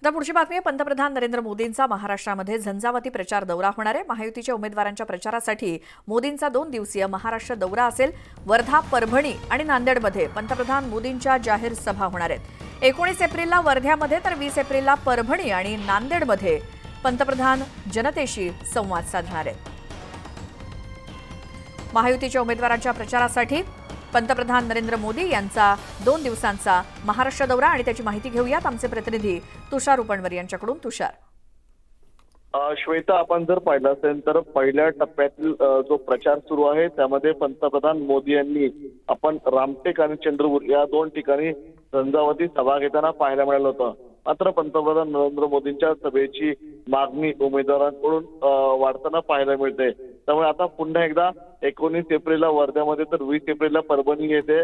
आता पुढची बातमी आहे, पंतप्रधान नरेंद्र मोदींचा महाराष्ट्रामध्ये झंझावाती प्रचार दौरा होणार आहे। महायुतीच्या उमेदवारांच्या प्रचारासाठी मोदींचा 2 दिवसीय महाराष्ट्र दौरा असेल। वर्धा, परभणी आणि नांदेडमध्ये पंतप्रधान मोदींच्या जाहीर सभा होणार आहेत। 19 एप्रिलला वर्ध्यामध्ये तर 20 एप्रिलला परभणी आणि नांदेडमध्ये पंतप्रधान जनतेशी संवाद साधणार आहेत। महायुतीच्या उमेदवारांच्या प्रचारासाठी पंतप्रधान नरेंद्र मोदी यांचा 2 दिवसांचा महाराष्ट्र दौरा आणि त्याची माहिती घेऊयात आमचे प्रतिनिधी तुषार उपणवर यांच्याकडून। तुषार, श्वेता, आपण जर पाहिलं असेल तर पहिल्या टप्प्यातील जो प्रचार सुरू आहे त्यामध्ये पंतप्रधान मोदी यांनी आपण रामटेक आणि चंद्रपूर या 2 ठिकाणी झंझावाती सभा घेताना पाहायला मिळालं होतं। मात्र पंतप्रधान नरेंद्र मोदींच्या सभेची मागणी उमेदवारांकडून वाढताना पाहायला मिळते। त्यामुळे आता पुन्हा एकदा 19 एप्रिलला वर्ध्यामध्ये तर 20 एप्रिलला परभणी येथे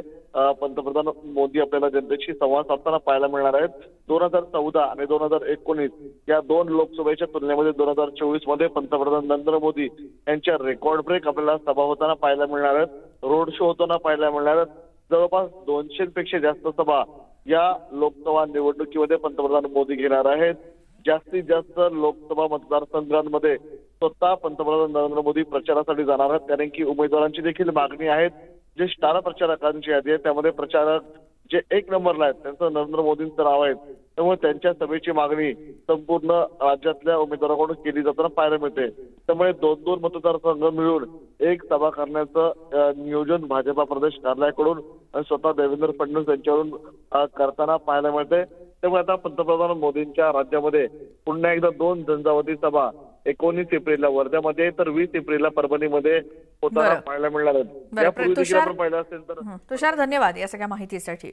पंतप्रधान मोदी आपल्याला जनतेशी संवाद साधताना पाहायला मिळणार आहेत। 2014 आणि 2019 या 2 लोकसभेच्या तुलनेमध्ये 2024 मध्ये पंतप्रधान नरेंद्र मोदी यांच्या रेकॉर्ड ब्रेक आपल्याला सभा होताना पाहायला मिळणार आहेत, रोड शो होताना पाहायला मिळणार आहेत। जवळपास 200 पेक्षा जास्त सभा या लोकसभा निवडणुकीमध्ये पंतप्रधान मोदी घेणार आहेत। जास्तीत जास्त लोकसभा मतदारसंघांमध्ये स्वतः पंतप्रधान नरेंद्र मोदी प्रचारासाठी जाणार आहेत, कारण की उमेदवारांची देखील मागणी आहे। जे स्टार प्रचारकांची यादी आहे त्यामध्ये प्रचारक जे 1 नंबरला आहेत त्यांचं नरेंद्र मोदींचं नाव आहे। त्यामुळे त्यांच्या सभेची मागणी संपूर्ण राज्यातल्या उमेदवारांकडून केली जाताना पाहायला मिळते। त्यामुळे 2-2 मतदारसंघ मिळून एक सभा करण्याचं नियोजन भाजपा प्रदेश कार्यालयाकडून स्वतः देवेंद्र फडणवीस यांच्याकडून करताना पाहायला मिळते। त्यामुळे आता पंतप्रधान मोदींच्या राज्यामध्ये पुन्हा एकदा 2 झंझावाती सभा 19 एप्रिलला वर्ध्यामध्ये तर 20 एप्रिलला परभणीमध्ये होताना पाहायला मिळणार आहेत। यापूर्वी देखील आपण पाहिलं असेल तर तुषार, धन्यवाद या सगळ्या माहितीसाठी।